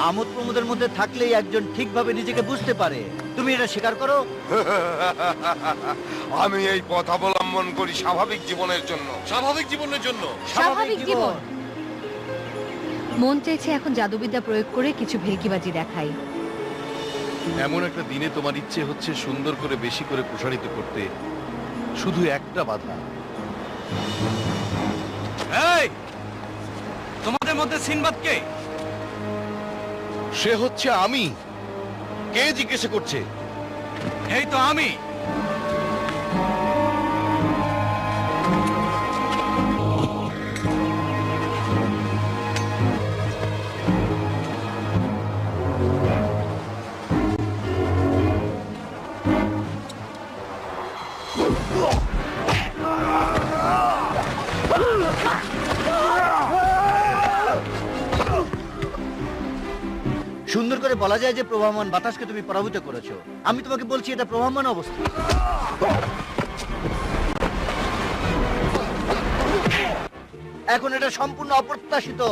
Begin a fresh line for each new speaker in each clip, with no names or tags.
আমোদ প্রমোদের মধ্যে থাকলেই একজন ঠিকভাবে নিজেকে বুঝতে পারে। তুমি এটা স্বীকার করো?
আমি এই পথ অবলম্বন করি স্বাভাবিক জীবনের জন্য।
স্বাভাবিক জীবনের জন্য।
স্বাভাবিক জীবন। মন চাইছে এখন জাদুবিদ্যা প্রয়োগ করে কিছু ভেলকিবাজি দেখাই।
এমন একটা দিনে তোমার ইচ্ছে হচ্ছে সুন্দর করে বেশি করে প্রসারিত করতে, শুধু একটা বাধা।
এই, তোমাদের মধ্যে সিনবাদ কে?
সে হচ্ছে আমি। কে জিজ্ঞেস করছে?
এই তো আমি।
সুন্দর করে বলা যায় যে প্রবাহমান বাতাসকে তুমি পরাভূত করেছো। আমি তোমাকে বলছি এটা প্রবাহমান অবস্থা। এখন এটা সম্পূর্ণ অপ্রত্যাশিত।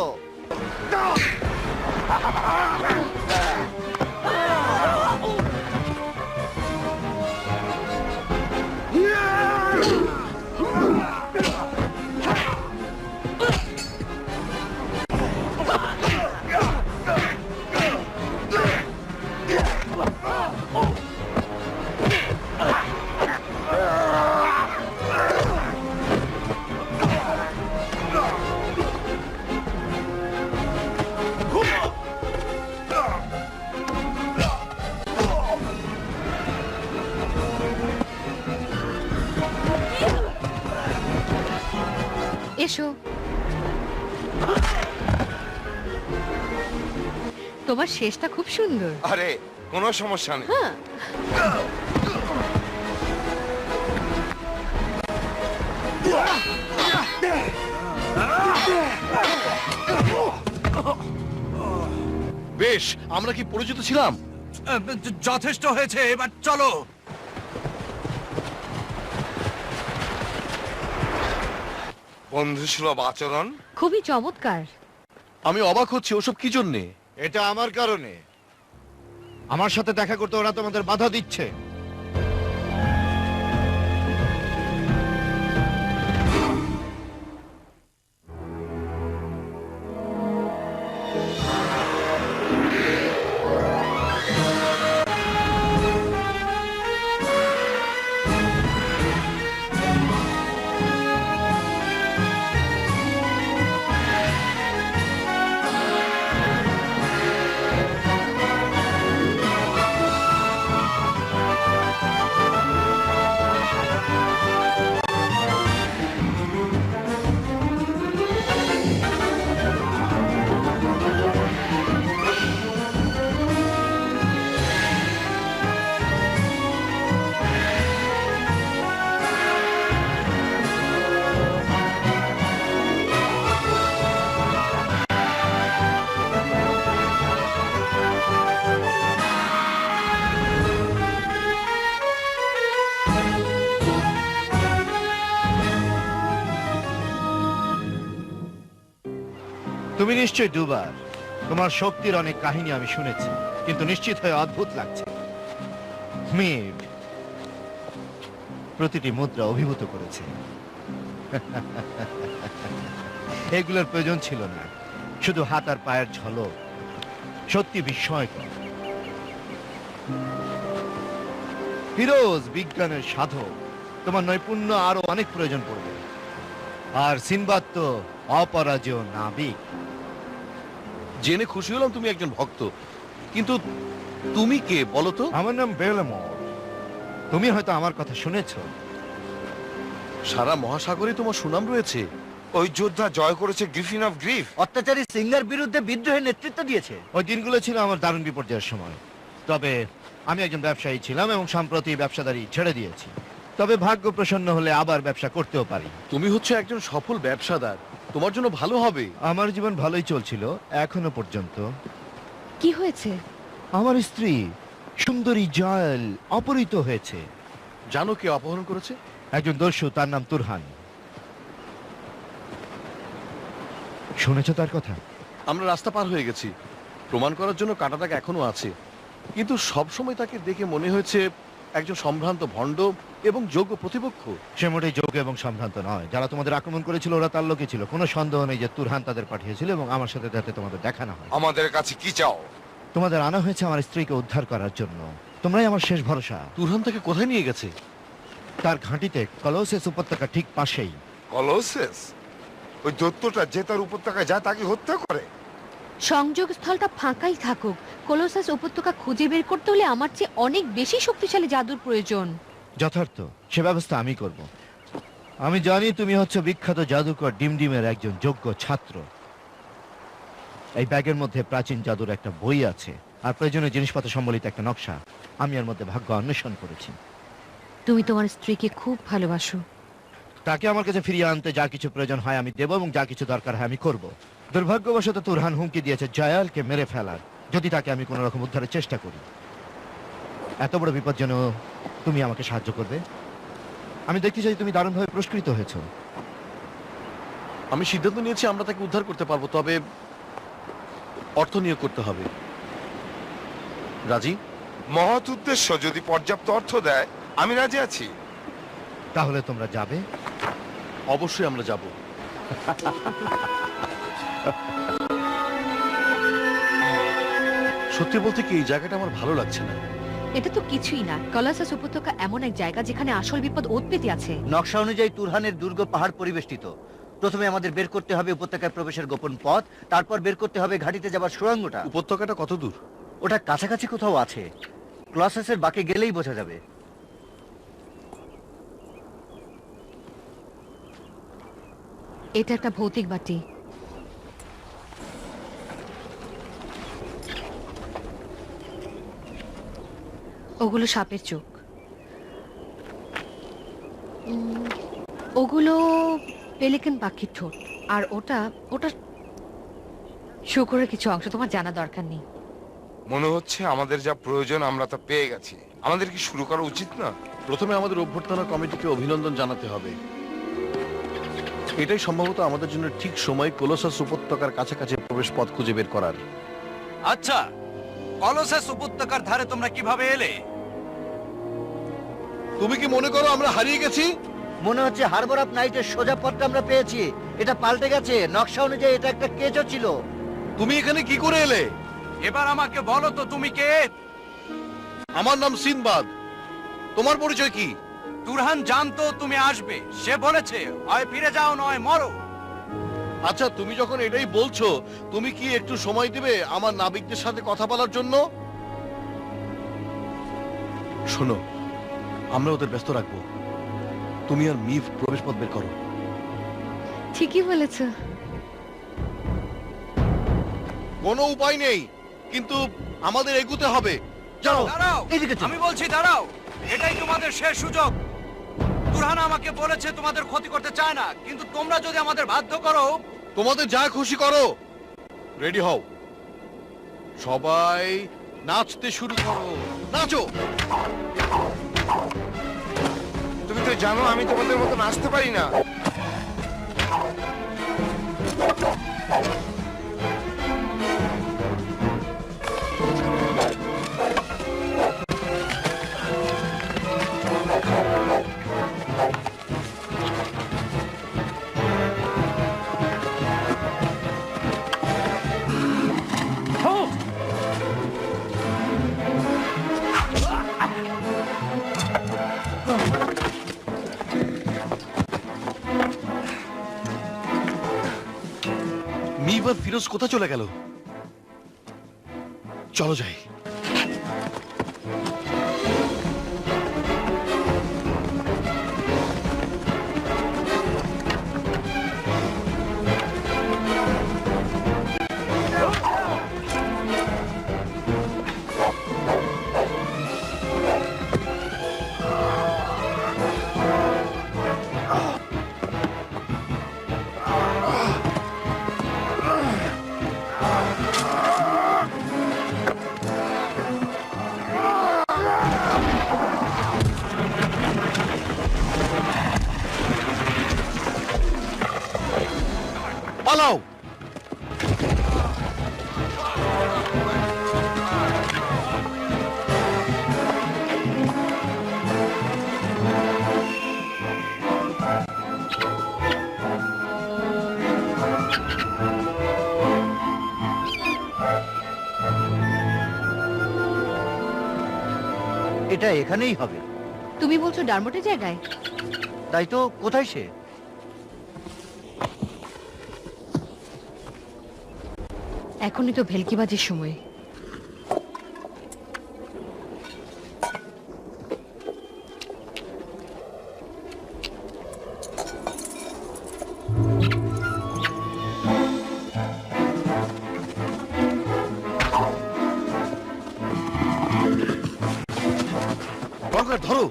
এসো। তোমার শেষটা খুব সুন্দর।
আরে কোনো সমস্যা নেই।
হ্যাঁ,
বেশ, আমরা কি পরিচিত ছিলাম?
যথেষ্ট হয়েছে, এবার চলো।
বন্ধুসুলভ আচরণ।
খুবই চমৎকার।
আমি অবাক হচ্ছি, ওসব কি জন্যে?
এটা আমার কারণে। আমার সাথে দেখা করতে ওরা তোমাদের বাধা দিচ্ছে। তুমি নিশ্চয়ই দুবার। তোমার শক্তির অনেক কাহিনী আমি শুনেছি, কিন্তু নিশ্চিত হয়ে অদ্ভুত লাগছে। মিড প্রতিটি মুদ্রা অভিভূত করেছে। এগুলোর প্রয়োজন ছিল না, শুধু হাত আর পায়ের ঝলক। সত্যি বিস্ময়কর। ফিরোজ বিজ্ঞানের সাধক, তোমার নৈপুণ্য আরো অনেক প্রয়োজন পড়বে। আর সিনবাদ তো অপরাজেয় নাবিক।
জেনে খুশি হলাম তুমি একজন ভক্ত, কিন্তু তুমি কে বলো তো?
আমার নাম বেলমোর। তুমি হয়তো আমার কথা শুনেছো।
সারা মহাসাগরে তোমার সুনাম রয়েছে।
ওই যোদ্ধা জয় করেছে গ্রিফিন অফ গ্রিফ।
অত্যাচারী সিঙ্গার বিরুদ্ধে বিদ্রোহের নেতৃত্ব দিয়েছে।
ওই দিনগুলো ছিল আমার দারুণ বিপর্যয়ের সময়। তবে আমি একজন ব্যবসায়ী ছিলাম এবং সম্প্রতি ব্যবসাদারি ছেড়ে দিয়েছি। তবে ভাগ্য প্রসন্ন হলে আবার ব্যবসা করতেও পারি।
তুমি হচ্ছে একজন সফল ব্যবসাদার, তোমার জন্য ভালো হবে।
আমার জীবন ভালোই চলছিল এখনো পর্যন্ত।
কি হয়েছে?
আমার স্ত্রী সুন্দরী জয়েল অপহৃত হয়েছে।
জানো কে অপহরণ করেছে?
একজন দস্যু, তার নাম তুরহান। শুনেছ তার কথা?
আমরা রাস্তা পার হয়ে গেছি। প্রমাণ করার জন্য কাঁটা দাগ এখনো আছে, কিন্তু সবসময় তাকে দেখে মনে হয়েছে একজন সম্ভ্রান্ত ভণ্ড এবং যোগ্য প্রতিপক্ষ।
সে মোটেই যোগ্য এবং সম্ভ্রান্ত নয়। যারা তোমাদের আক্রমণ করেছিল ওরা তার লোকই ছিল। কোনো সন্দেহ নেই যে তুরহান তাদের পাঠিয়েছিল এবং আমার সাথে যাতে তোমাদের দেখা না হয়।
আমাদের কাছে কি চাও?
তোমাদের আনা হয়েছে আমার স্ত্রীকে উদ্ধার করার জন্য। তোমরাই আমার শেষ ভরসা।
তুরহান তাকে কোথায় নিয়ে গেছে?
তার ঘাঁটিতে কলোসেস উপত্যকা ঠিক পাশেই।
কলোসেস? ওই দৈত্যটা যে তার উপত্যকায় যায় তাকে হত্যা করে?
সংযোগ স্থলটা ফাঁকাই থাকুক, কোলোসাস উপত্যকা খুঁজে বের করতে হলে আমার চেয়ে অনেক বেশি শক্তিশালী জাদুর প্রয়োজন।
যথার্থ, সে ব্যবস্থা আমি করব। আমি জানি তুমি হচ্ছে বিখ্যাত জাদুকর ডিমডিমের একজন যোগ্য ছাত্র। এই ব্যাগের মধ্যে প্রাচীন জাদুর একটা বই আছে আর প্রয়োজনীয় জিনিসপত্র সম্বলিত একটা নকশা। আমি এর মধ্যে ভাগ্য অন্বেষণ করেছি।
তুমি তোমার স্ত্রীকে খুব ভালোবাসো।
তাকে আমার কাছে ফিরিয়ে আনতে যা কিছু প্রয়োজন হয় আমি দেব এবং যা কিছু দরকার হয় আমি করব। দুর্ভাগ্যবশত তুরহান হুমকি দিয়েছে জয়ালকে মেরে ফেলার যদি তাকে আমি কোনো রকম উদ্ধারের চেষ্টা করি। এত বড় বিপদ যেন তুমি আমাকে সাহায্য করবে। আমি দেখতে চাই তুমি দারুণভাবে পুরস্কৃত হয়েছো।
আমি সিদ্ধান্ত নিয়েছি আমরা তাকে উদ্ধার করতে পারবো, তবে অর্থ নিয়োগ করতে হবে। রাজি?
মহৎ উদ্দেশ্য যদি পর্যাপ্ত অর্থ দেয় আমি রাজি আছি।
তাহলে তোমরা যাবে?
অবশ্যই আমরা যাব। সত্যি বলতে কি, এই জায়গাটা আমার ভালো লাগছে না।
এটা তো কিছুই না। কোলোসাস উপত্যকা এমন এক জায়গা যেখানে আসল বিপদ ওৎপেতে আছে।
নকশা অনুযায়ী তুরহানের দুর্গ পাহাড় পরিবেষ্টিত। প্রথমে আমাদের বের করতে হবে উপত্যকায় প্রবেশের গোপন পথ, তারপর বের করতে হবে ঘাটিতে যাবার সুড়ঙ্গটা।
উপত্যকাটা কত দূর?
ওটা কাছাকাছি কোথাও আছে। ক্লসেসের বাঁকে গেলেই বোঝা যাবে।
এটা একটা ভৌতিক বাটি। ওগুলো সাপের চোখ। ওগুলো পেলিকান পাখির ঠোঁট। আর ওটা ওটা শুকরের কিছু অংশ। তোমার জানা দরকার নেই।
মনে হচ্ছে আমাদের যা প্রয়োজন আমরা তা পেয়ে গেছি। আমাদের কি শুরু করা উচিত না?
প্রথমে আমাদের অভ্যর্থনা কমিটিকে অভিনন্দন জানাতে হবে। এটাই সম্ভবত আমাদের জন্য ঠিক সময় কোলোসাস উপত্যকার কাছাকাছি প্রবেশ পথ খুঁজে বের করার।
আচ্ছা, কলোসাস উপত্যকার ধারে তোমরা কিভাবে এলে?
তুমি কি মনে করো আমরা হারিয়ে গেছি?
মনে হচ্ছে হারবার অফ নাইটের সোজা পথটা আমরা পেয়েছি। এটা পাল্টে গেছে। নকশা অনুযায়ী এটা একটা কেচো ছিল।
তুমি এখানে কি করে এলে?
এবার আমাকে বলো তো তুমি কে?
আমার নাম সিনবাদ। তোমার পরিচয় কি?
তুরহান জানতো তুমি আসবে। সে বলেছে হয় ফিরে যাও নয় মরো।
আচ্ছা, তুমি যখন এটাই বলছো, তুমি কি একটু সময় দিবে আমার নাবিকদের সাথে কথা বলার জন্য? শোনো, আমরা ওদের ব্যস্ত রাখবো। তুমি আর মিভ প্রবেশ পথ বের করো।
ঠিকই বলেছ।
কোনো উপায় নেই, কিন্তু আমাদের এগুতে হবে। যাও।
দাঁড়াও,
এদিকে চলো।
আমি বলছি দাঁড়াও। এটাই তোমাদের শেষ সুযোগ। তুরহান আমাকে বলেছে তোমাদের ক্ষতি করতে চায় না, কিন্তু তোমরা যদি আমাদের বাধ্য করো।
তোমাদের যা খুশি করো। রেডি হও, সবাই নাচতে শুরু করো। নাচো।
তুমি তো জানো আমি তোমাদের মতো নাচতে পারি না।
মিভ আর ফিরোজ কোথা চলে গেল? চলো যাই। পালাও।
এটা এখানেই হবে।
তুমি বলছো ডারমোটের জায়গায়?
তাই তো, কোথায় সে?
এখনই তো ভেলকিবাজির সময়।
গঙ্গার ধরো।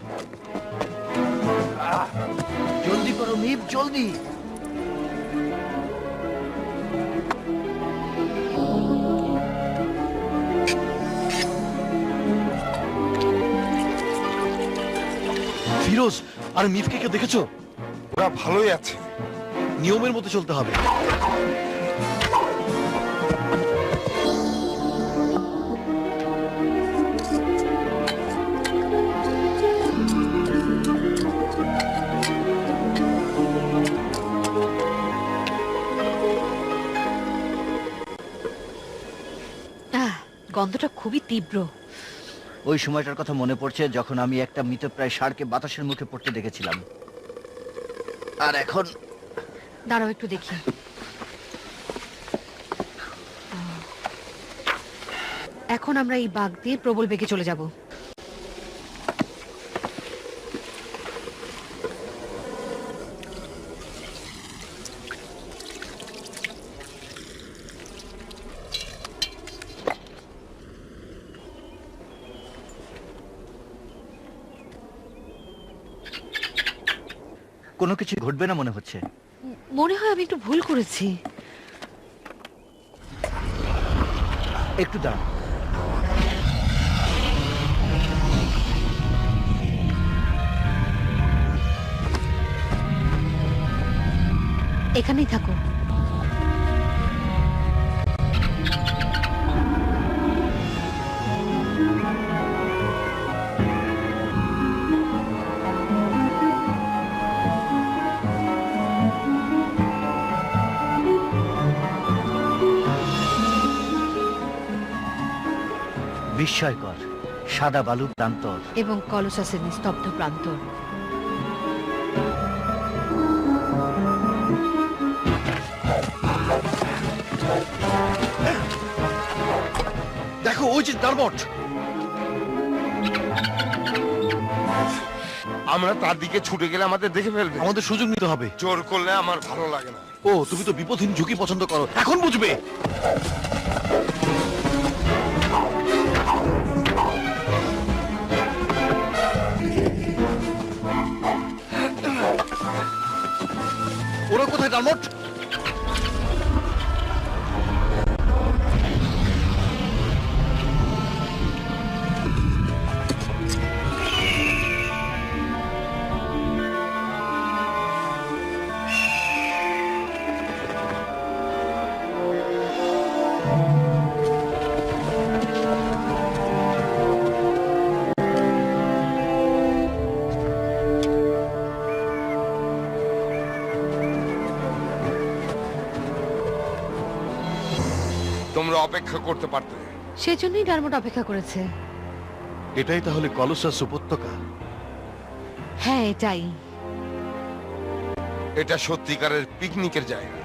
জলদি করো মিপ, জলদি।
ফিরোজ আর মিফকে কে দেখেছো?
ওরা ভালোই আছে।
নিয়মের মতো চলতে হবে।
গন্ধটা খুবই তীব্র।
ওই সময়টার কথা মনে পড়ছে যখন আমি একটা মৃতপ্রায় ষাঁড়কে বাতাসের মুখে পড়তে দেখেছিলাম। আর এখন
দাঁড়াও একটু দেখি। এখন আমরা এই বাঘ দিয়ে প্রবল বেগে চলে যাব।
কোনো কিছু ঘটবে না মনে হচ্ছে।
মনে হয় আমি একটু ভুল করেছি।
একটু দাঁড়ান।
এখানেই থাকো।
বিস্ময়কর সাদা বালু প্রান্তর
এবং কলোসাসের নিস্তব্ধ প্রান্তর।
দেখো ওই যে ডারমট।
আমরা তার দিকে ছুটে গেলে আমাদের দেখে ফেলবে।
আমাদের সুযোগ নিতে হবে।
জোর করলে আমার ভালো লাগে না।
ও, তুমি তো বিপদহীন ঝুঁকি পছন্দ করো, এখন বুঝবে। ওরা কোথায় ডারমট?
তোমরা অপেক্ষা করতে পারতে।
সেজন্যই ডারমোট অপেক্ষা করেছে।
এটাই তাহলে কলোসাস উপত্যকা?
হ্যাঁ, এটাই।
এটা সত্যিকারের পিকনিকের জায়গা।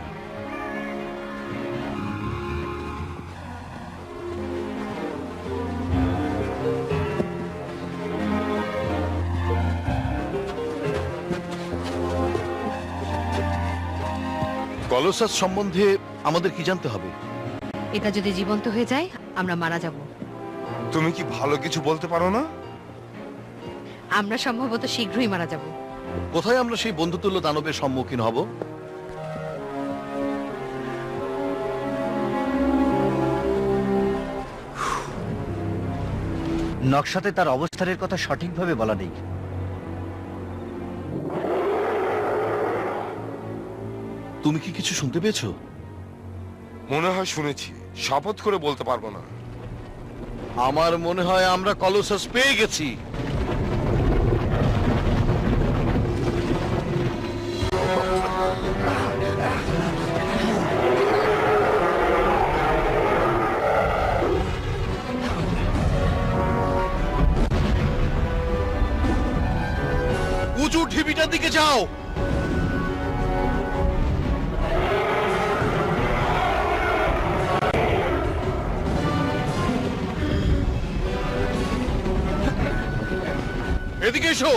কলোসাস সম্বন্ধে আমাদের কি জানতে হবে?
এটা যদি জীবন্ত হয়ে যায় আমরা মারা যাব।
তুমি কি ভালো কিছু বলতে পারো না?
আমরা সম্ভবত শীঘ্রই মারা যাব।
কোথায় আমরা সেই বন্ধুতুল্য দানবের সম্মুখীন হব?
নকশাতে তার অবস্থানের কথা সঠিকভাবে বলা নেই।
তুমি কি কিছু শুনতে পেয়েছো?
মনে হয় শুনেছি, শপথ করে বলতে পারবো না।
আমার মনে হয় আমরা কলোসাস পেয়ে গেছি। উঁচু ঢিবিটার দিকে যাও। এদিকে এসো।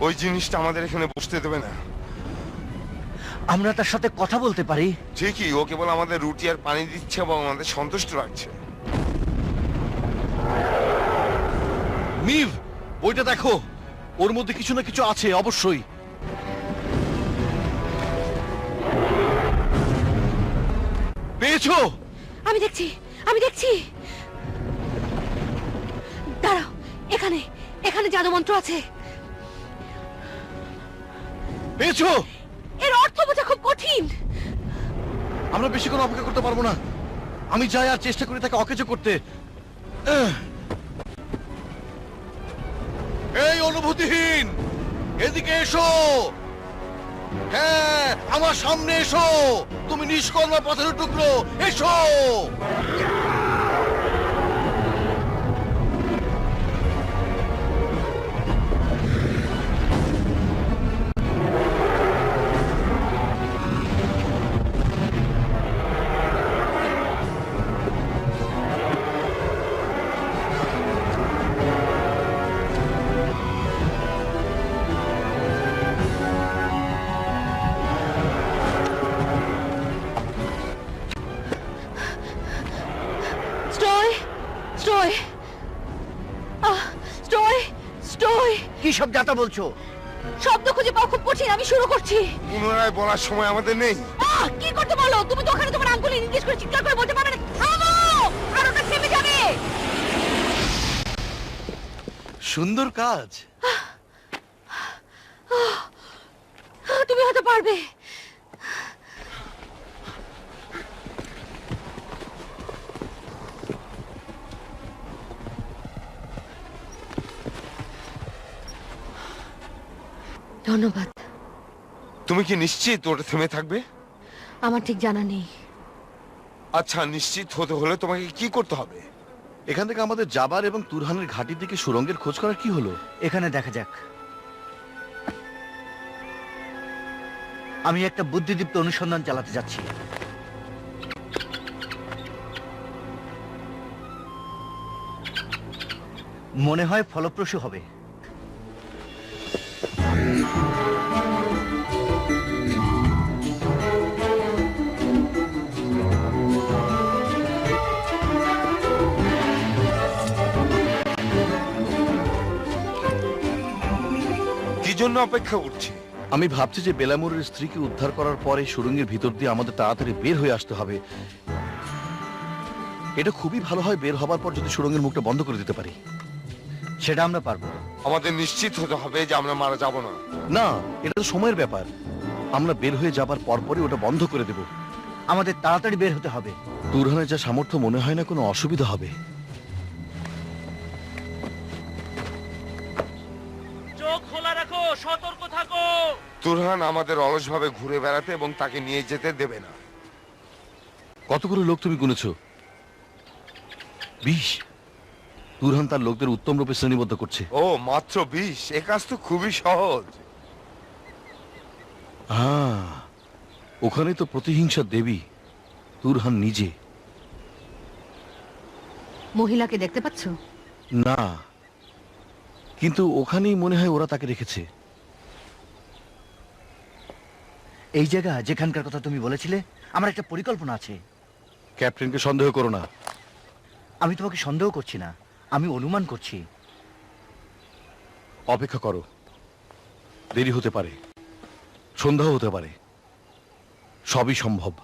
ওই জিনিসটা আমাদের এখানে বসতে দেবে না।
আমরা তার সাথে কথা বলতে পারি।
ঠিকই, ও কেবল আমাদের রুটি আর পানি দিচ্ছে এবং আমাদের সন্তুষ্ট রাখছে।
মিভ, ওইটা দেখো, ওর মধ্যে কিছু না কিছু আছে অবশ্যই। পেয়েছো?
আমি দেখছি, আমি দেখছি। দাঁড়াও, এখানে এখানে জাদু মন্ত্র আছে।
পেয়েছো?
এর অর্থ বোঝা খুব কঠিন।
আমরা বেশিক্ষণ অপেক্ষা করতে পারবো না। আমি যাই আর চেষ্টা করি তাকে অকেজো করতে। এই অনুভূতিহীন, এদিকে এসো। হ্যাঁ, আমার সামনে এসো। তুমি নিষ্কর্মা পথের টুকরো, এসো।
স্টয়, স্টয়, স্টয়, স্টয়।
কি সব যাতা বলছো?
শব্দ খুঁজে পাওয়া খুব কঠিন। আমি শুরু করছি।
পুনরায় বলার সময় আমাদের নেই।
কি করতে বলো? তুমি তো ওখানে তোমার আঙ্গুলে নির্দেশ করে চিৎকার করে বলতে পারবে না থামো, আর ওটা থেমে যাবে।
সুন্দর কাজ।
তুমি হয়তো পারবে। ধন্যবাদ।
তুমি কি নিশ্চিত ওটা থেমে থাকবে?
আমার ঠিক জানা নেই।
আচ্ছা, নিশ্চিত হতে হলে তোমাকে কি করতে হবে?
এখান থেকে আমাদের জাবার এবং তুরহানের ঘাটির দিকে সুরঙ্গের খোঁজ করার কি হলো?
এখানে দেখা যাক। আমি একটা বুদ্ধিদীপ্ত অনুসন্ধান চালাতে যাচ্ছি। মনে হয় ফলপ্রসূ হবে।
কি জন্য অপেক্ষা করছি?
আমি ভাবছি যে বেলামুরের স্ত্রীকে উদ্ধার করার পরে সুরঙ্গের ভিতর দিয়ে আমাদের তাড়াতাড়ি বের হয়ে আসতে হবে। এটা খুবই ভালো হয় বের হবার পর যদি সুরঙ্গের মুখটা বন্ধ করে দিতে পারি।
সেটা আমরা পারবো।
আমাদের নিশ্চিত হতে হবে যে আমরা মারা যাব না।
না, এটা তো সময়ের ব্যাপার। আমরা বের হয়ে যাবার পরপরই ওটা বন্ধ করে দেব।
আমাদের তাড়াতাড়ি বের হতে হবে।
তুরহানের যা সামর্থ্য, মনে হয় না কোনো অসুবিধা হবে।
চোখ খোলা রাখো, সতর্ক থাকো।
তুরহান আমাদের অলসভাবে ঘুরে বেড়াতে এবং তাকে নিয়ে যেতে দেবে না।
কতগুলো লোক তুমি গুনেছো? 20। তুরহান তার লোকদের উত্তম রূপে শ্রেণীবদ্ধ করছে।
ও, মাত্র 20? এ কাজ তো খুবই সহজ।
ওখানে তো প্রতিহিংসার দেবী তুরহান নিজে।
মহিলাকে দেখতে পাচ্ছ?
না, কিন্তু ওখানেই মনে হয় ওরা তাকে রেখেছে।
এই জায়গা যেখানকার কথা তুমি বলেছিলে, আমার একটা পরিকল্পনা আছে।
ক্যাপ্টেনকে সন্দেহ করো না।
আমি তোমাকে সন্দেহ করছি না, আমি অনুমান করছি।
অপেক্ষা করো, দেরি হতে পারে, সন্ধ্যাও হতে পারে, সবই সম্ভব।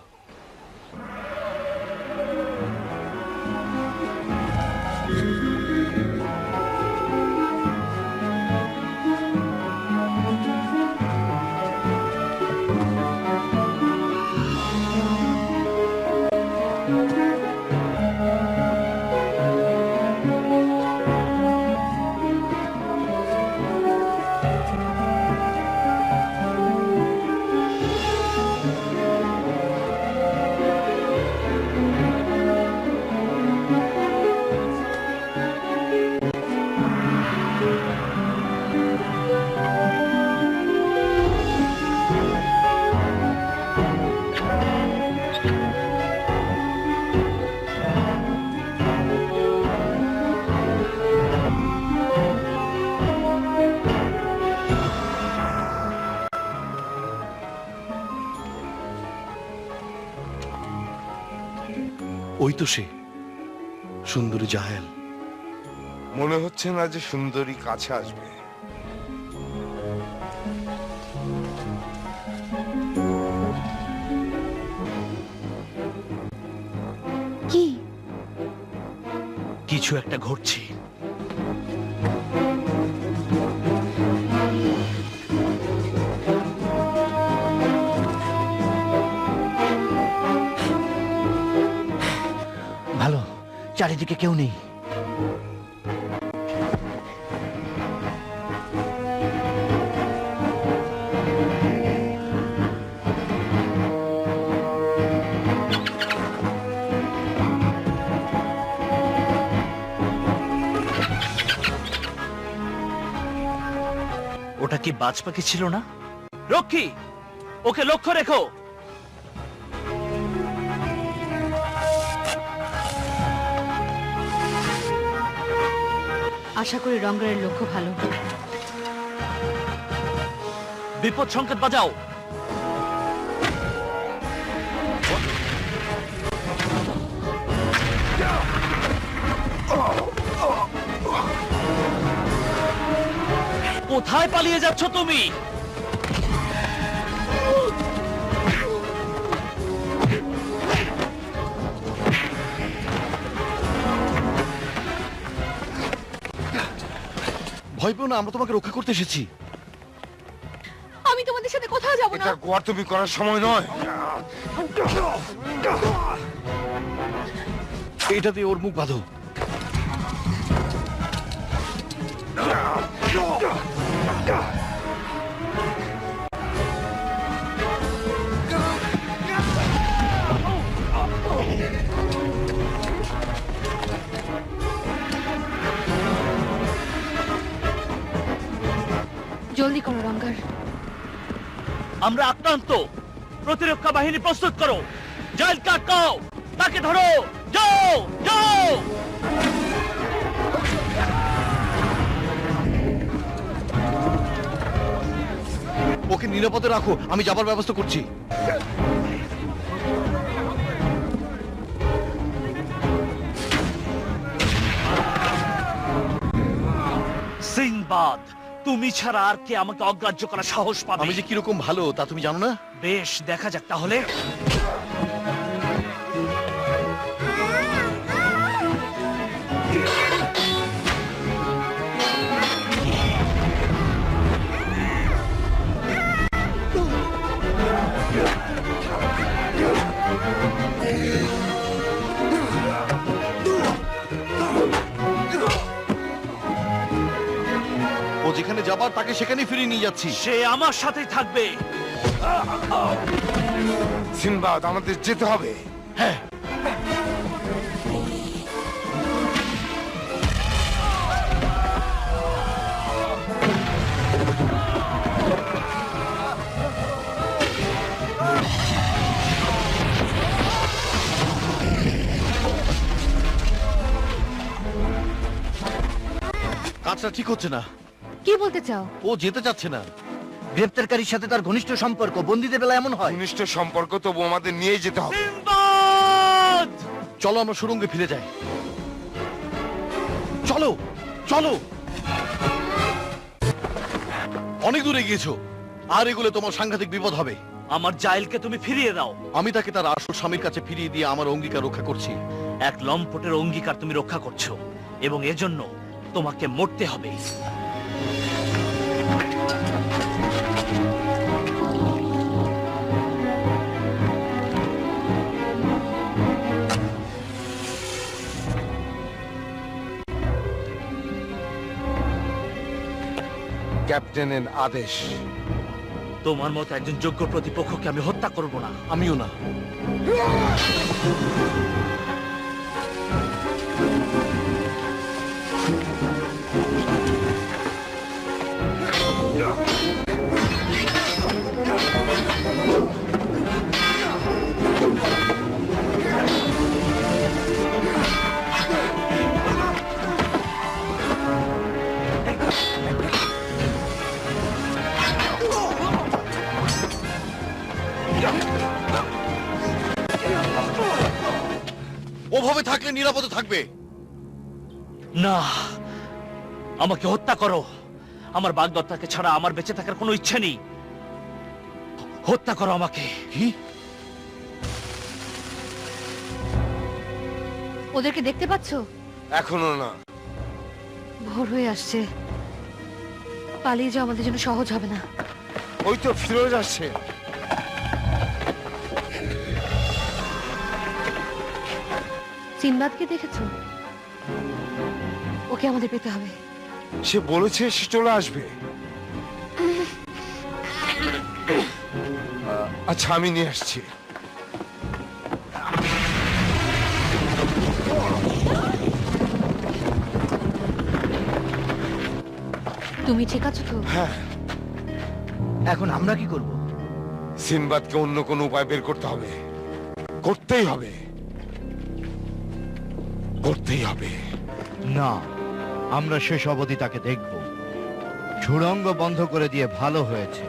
ওই তো সে, সুন্দরী জাহেল।
মনে হচ্ছে না যে সুন্দরী কাছে আসবে।
কি?
কিছু একটা ঘটছে।
ভালো, চারিদিকে কেউ নেই।
ওটা কি বাজ পাখি ছিল না? রক্ষী, ওকে লক্ষ্য রেখো।
আশা করি রঙ্গরের লক্ষ্য ভালো।
বিপদ সংকেত বাজাও। কোথায় পালিয়ে যাচ্ছ তুমি?
ভয় পেও না, আমরা তোমাকে রক্ষা করতে এসেছি।
আমি তোমাদের সাথে কোথাও যাব না।
এটা গোয়ার্তুমি করার সময় নয়।
এটা দিয়ে ওর মুখ বাঁধো।
জলদি করো রঙ্গর।
আমরা আক্রান্ত। প্রতিরক্ষা বাহিনী প্রস্তুত করো। জাইলকে আটকাও, তাকে ধরো। যাও যাও।
ওকে নিরাপদে রাখো, আমি যাবার ব্যবস্থা করছি।
সিংবাদ, তুমি ছাড়া আর কে আমাকে অগ্রাহ্য করার সাহস পাবে?
আমি যে কিরকম ভালো তা তুমি জানো না?
বেশ, দেখা যাক তাহলে।
ও যেখানে যাবার তাকে সেখানেই ফিরিয়ে নিয়ে যাচ্ছি।
সে আমার সাথেই থাকবে।
সিনবাদ, আমাদের যেতে হবে।
হ্যাঁ, কাজটা ঠিক হচ্ছে না।
কি বলতে চাও?
ও যেতে চাচ্ছে না।
গ্রেপ্তারকারীর সাথে তার ঘনিষ্ঠ সম্পর্ক, বন্দীদের বেলা এমন হয়।
ঘনিষ্ঠ সম্পর্ক তবু আমাদের নিয়ে যেতে হবে।
সিংবাদ!
চলো আমরা সুড়ঙ্গে ফিরে যাই। চলো চলো, অনেক দূরে গিয়েছো, আর এগুলো তোমার সাংঘাতিক বিপদ হবে।
আমার জাইলকে তুমি ফিরিয়ে দাও।
আমি তাকে তার আসল স্বামীর কাছে ফিরিয়ে দিয়ে আমার অঙ্গীকার রক্ষা করছি।
এক লম্পটের অঙ্গীকার তুমি রক্ষা করছো, এবং এজন্য তোমাকে মরতে হবে।
ক্যাপ্টেনের আদেশ।
তোমার মতো একজন যোগ্য প্রতিপক্ষকে আমি হত্যা করব না।
আমিও না। ভালোভাবে থাকলে নিরাপদে থাকবে।
না, আমাকে হত্যা করো। আমার বাগদত্তাকে ছাড়া আমার বেঁচে থাকার কোনো ইচ্ছে নেই। হত্যা করো আমাকে।
কি?
ওদেরকে দেখতে পাচ্ছো?
এখনো না।
ভোর হয়ে আসছে, পালিয়ে যাওয়া আমাদের জন্য সহজ হবে না।
ওই তো ফিরোজ আসছে।
সিনবাদকে দেখেছো? ওকে আমাদের পেতে হবে।
সে বলেছে সে চলে আসবে। আচ্ছা, আমি নিয়ে আসছি।
তুমি ঠিক আছো তো?
হ্যাঁ,
এখন আমরা কি করব?
সিনবাদকে অন্য কোনো উপায় বের করতে হবে। করতেই হবে, করতেই হবে।
না, আমরা শেষ অবধি তাকে দেখব। সুড়ঙ্গ বন্ধ করে দিয়ে ভালো হয়েছে।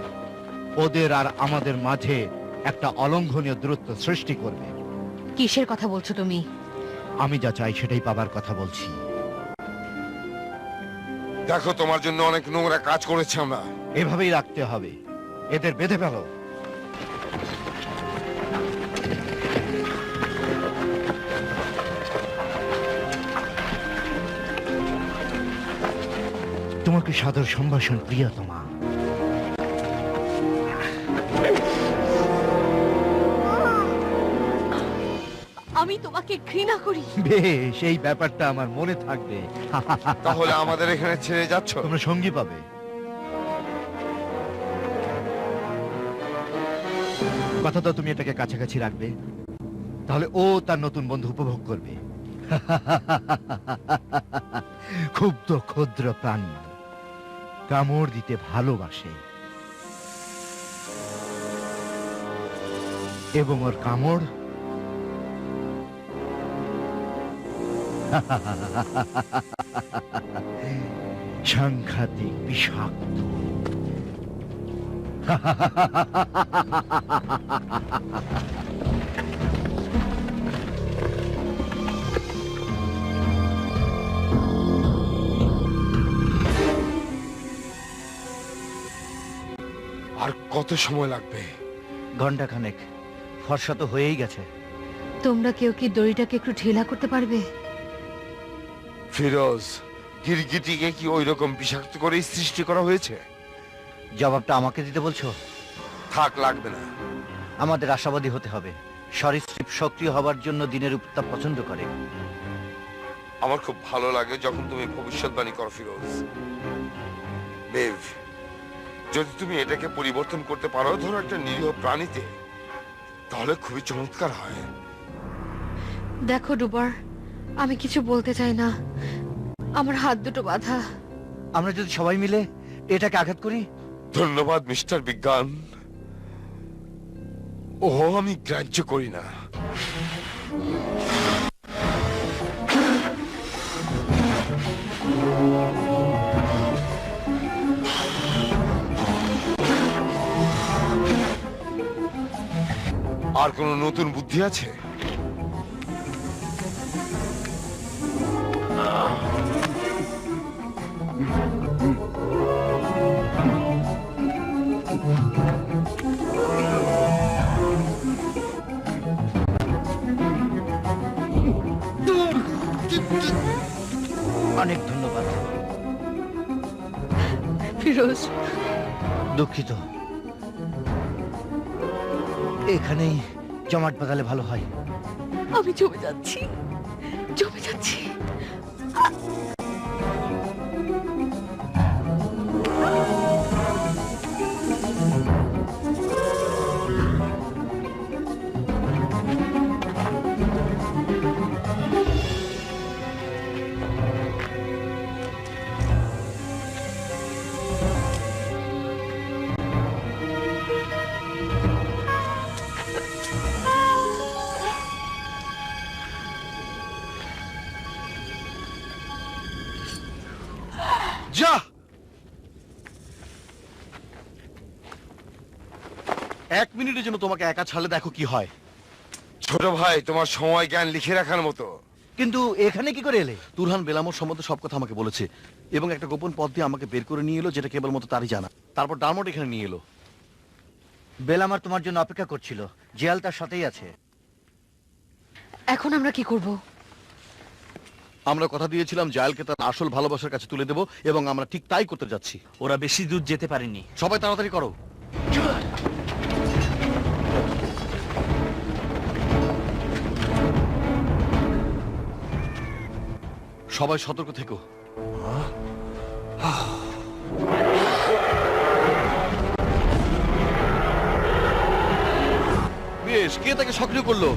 ওদের আর আমাদের মাঝে একটা অলঙ্ঘনীয় দূরত্ব সৃষ্টি করবে।
কিসের কথা বলছো তুমি?
আমি যা চাই সেটাই পাবার কথা বলছি।
দেখো, তোমার জন্য অনেক নোংরা কাজ করেছি আমরা।
এভাবেই রাখতে হবে। এদের বেঁধে ফেলো। তোমাকে সাদর সম্ভাষণ, প্রিয়তমা।
আমি তোমাকে ঘৃণা করি।
বেশ, এই ব্যাপারটা আমার মনে থাকবে।
তাহলে আমাদের এখানে ছেড়ে যাচ্ছ?
তোমরা সঙ্গী পাবে। কথা দাও তুমি এটাকে কাছাকাছি রাখবে, তাহলে ও তার নতুন বন্ধু উপভোগ করবে। ক্ষুব্ধ ক্ষুদ্র প্রাণী, কামড় দিতে ভালোবাসে, এবং ওর কামড় সাংঘাতিক বিষাক্ত।
আর কত সময় লাগবে?
ঘন্টাখানেক। ফর্সা তো হয়েই গেছে।
তোমরা কেউ কি দড়িটাকে একটু ঢিলা করতে পারবে?
ফিরোজ, গিরগিটিকে কি ওই রকম বিষাক্ত করে সৃষ্টি করা হয়েছে?
জবাবটা আমাকে দিতে বলছো?
থাক, লাগবে না।
আমাদের আশাবাদী হতে হবে। সরীসৃপ সক্রিয় হবার জন্য দিনের উত্তাপ পছন্দ করে।
আমার খুব ভালো লাগে যখন তুমি ভবিষ্যৎবাণী করো, ফিরোজ। বেভ, যদি তুমি এটাকে পরিবর্তন করতে পারো, ধরো একটা নিরীহ প্রাণীতে, তাহলে খুবই চমৎকার হয়।
দেখো ডুবার, আমি কিছু বলতে চাই না, আমার হাত দুটো বাঁধা।
আমরা যদি সবাই মিলে এটাকে আঘাত করি?
ধন্যবাদ মিস্টার বিজ্ঞান। ও আমি গ্রাহ্য করি না। আর কোনো নতুন বুদ্ধি আছে?
অনেক ধন্যবাদ।
ফিরোজ,
দুঃখিত। এখানেই জমাট বাঁধালে ভালো হয়।
আমি জমে যাচ্ছি, জমে যাচ্ছি।
যা! 1 মিনিটের জন্য তোমাকে একা ছাড়লে দেখো কি হয়।
ছোট ভাই, তোমার সময় জ্ঞান লিখে রাখার মতো।
কিন্তু এখানে কি করে এলে?
তুরহান বেলামোর সম্বন্ধে সব কথা আমাকে বলেছে এবং একটা গোপন পথ দিয়ে আমাকে বের করে নিয়ে এলো, যেটা কেবলমাত্র তারই জানা। তারপর ডারমট এখানে নিয়ে এলো।
বেলামার তোমার জন্য অপেক্ষা করছিল, জিয়াল তার সাথেই আছে।
এখন আমরা কি করব?
আমরা কথা দিয়েছিলাম জায়ালকে তার আসল ভালোবাসার কাছে তুলে দেব এবং আমরা ঠিক তাই করতে যাচ্ছি।
ওরা বেশি দূর যেতে পারেনি।
সবাই তাড়াতাড়ি করো। সবাই সতর্ক থেকো। বেশ, কে তাকে সক্রিয় করলো?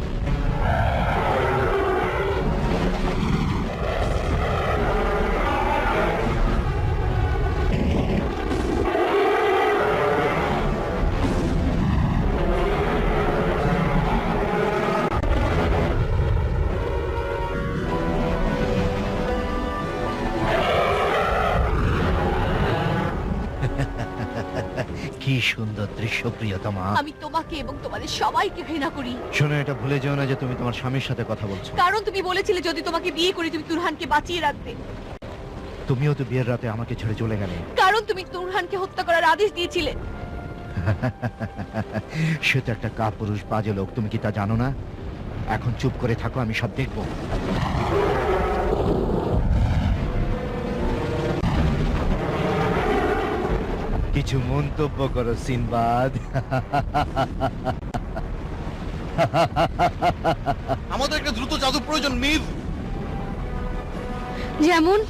কি সুন্দর দৃশ্য প্রিয়তমা।
আমি তোমাকে এবং তোমাদের সবাইকে ঘৃণা করি।
শোনো, এটা ভুলে যেও না যে তুমি তোমার স্বামীর সাথে কথা বলছো।
কারণ তুমি বলেছিলে যদি তোমাকে বিয়ে করি তুমি তুরহানকে বাঁচিয়ে রাখবে।
তুমিও তো বিয়ের রাতে আমাকে ছেড়ে চলে গেলে।
কারণ তুমি তুরহানকে হত্যা করার আদেশ দিয়েছিলে।
সে তো একটা কাপুরুষ বাজে লোক, তুমি কি তা জানো না? এখন চুপ করে থাকো, আমি সব দেখবো। কিছু মন্তব্য করো সিনবাদ।
আমাদের একটা দ্রুত জাদু প্রয়োজন, মিভ।
যেমন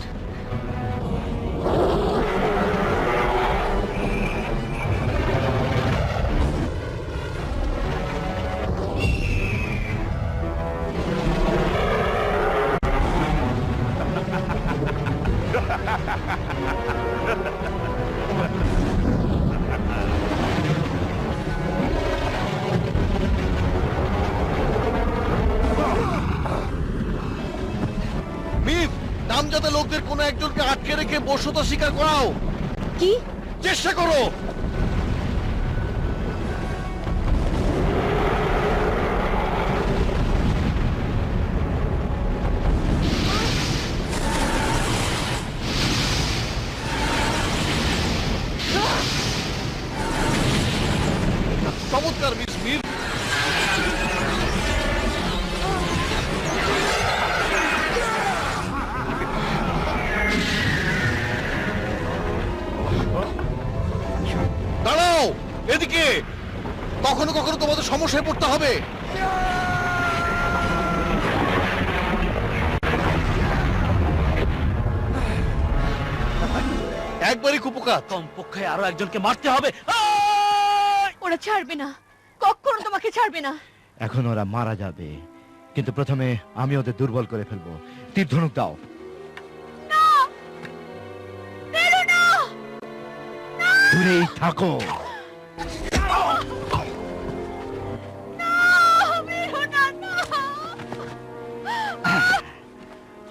মিভ, নামজাদা লোকদের কোনো একজনকে আটকে রেখে বশ্যতা স্বীকার করাও।
কি?
চেষ্টা করো। চমৎকার মিস মিভ। দাঁড়াও, এদিকে। কখনো কখনো তোমাদের সমস্যায় পড়তে হবে। একবারই কুপকাত।
কমপক্ষে আরো একজনকে মারতে হবে।
ওরা ছাড়বে না, কখনো তোমাকে ছাড়বে না।
এখন ওরা মারা যাবে, কিন্তু প্রথমে আমি ওদের দুর্বল করে ফেলবো। তীর ধনুক দাও। দূরেই থাকো।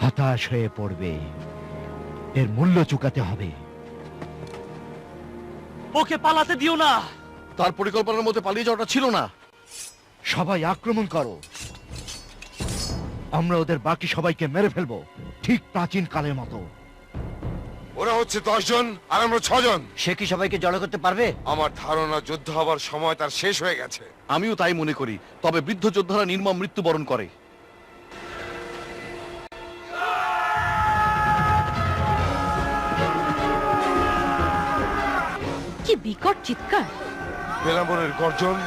হতাশ হয়ে পড়বে, এর মূল্য চুকাতে হবে।
ওকে পালাতে দিও না।
তার পরিকল্পনার মধ্যে পালিয়ে যাওয়াটা ছিল না।
সবাই আক্রমণ করো, আমরা ওদের বাকি সবাইকে মেরে ফেলবো, ঠিক প্রাচীন কালের মতো।
ওরা হচ্ছে 10 জন আর আমরা 6 জন।
সে কি সবাইকে জড়ো করতে পারবে?
আমার ধারণা যুদ্ধ হবার সময় তার শেষ হয়ে গেছে।
আমিও তাই মনে করি, তবে বৃদ্ধ যোদ্ধারা নির্মম মৃত্যুবরণ করে।
কি বিকট চিৎকার!
বেলামনের গর্জন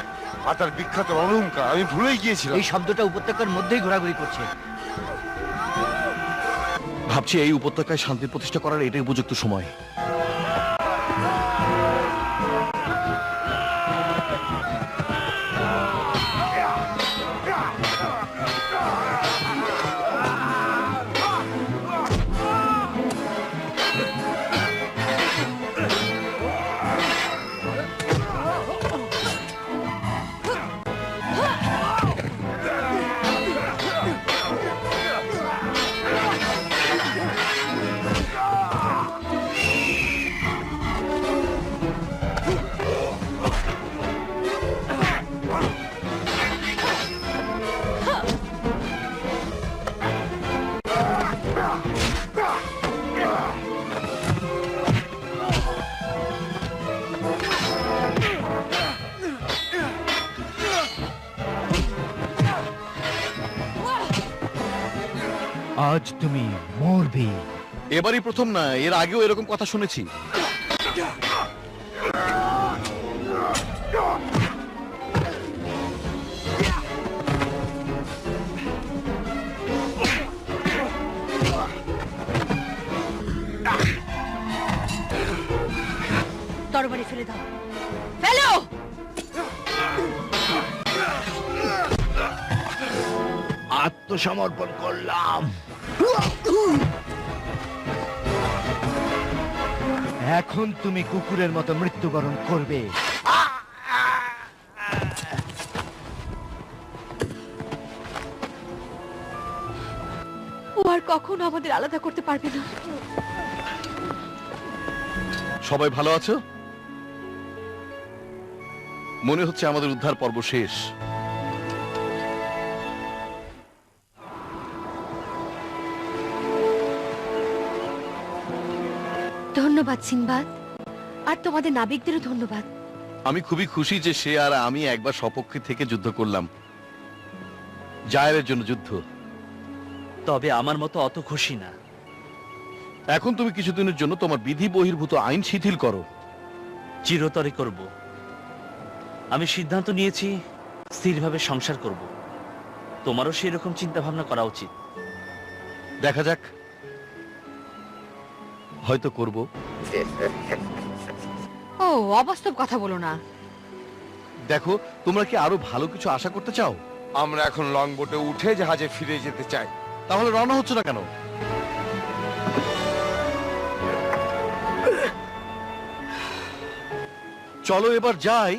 আর তার বিখ্যাত রণহুঙ্কার আমি ভুলেই গিয়েছিলাম।
এই শব্দটা উপত্যকার মধ্যেই ঘোরাঘুরি করছে।
ভাবছি এই উপত্যকায় শান্তি প্রতিষ্ঠা করার এটাই উপযুক্ত সময়।
আজ তুমি মরবে।
এবারই প্রথম না, এর আগেও এরকম কথা শুনেছি।
তরবারি ফেলে দাও, ফেলো।
আত্মসমর্পণ করলাম। এখন তুমি কুকুরের মতো মৃত্যুবরণ করবে।
ও আর কখনো আমাদের আলাদা করতে পারবে না।
সবাই ভালো আছো? মনে হচ্ছে আমাদের উদ্ধার পর্ব শেষ।
ধন্যবাদ সিনবাদ, আর তোমাদের নাবিকদেরও ধন্যবাদ।
আমি খুবই খুশি যে সে আর আমি একবার সপক্ষে থেকে যুদ্ধ করলাম। জায়েলের জন্য যুদ্ধ।
তবে আমার মতো অত খুশি না।
এখন তুমি কিছুদিনের জন্য তোমার বিধি বহির্ভূত আইন শিথিল করো।
চিরতরে করব। আমি সিদ্ধান্ত নিয়েছি স্থিরভাবে সংসার করব। তোমারও সেই রকম চিন্তা ভাবনা করা উচিত।
দেখা যাক, হয়তো করব।
ও অবাস্তব কথা বলো না।
দেখো, তোমরা কি আরো ভালো কিছু আশা করতে চাও?
আমরা এখন লং বোটে উঠে জাহাজে ফিরে যেতে চাই।
তাহলে রওনা হচ্ছে না কেন? চলো এবার যাই।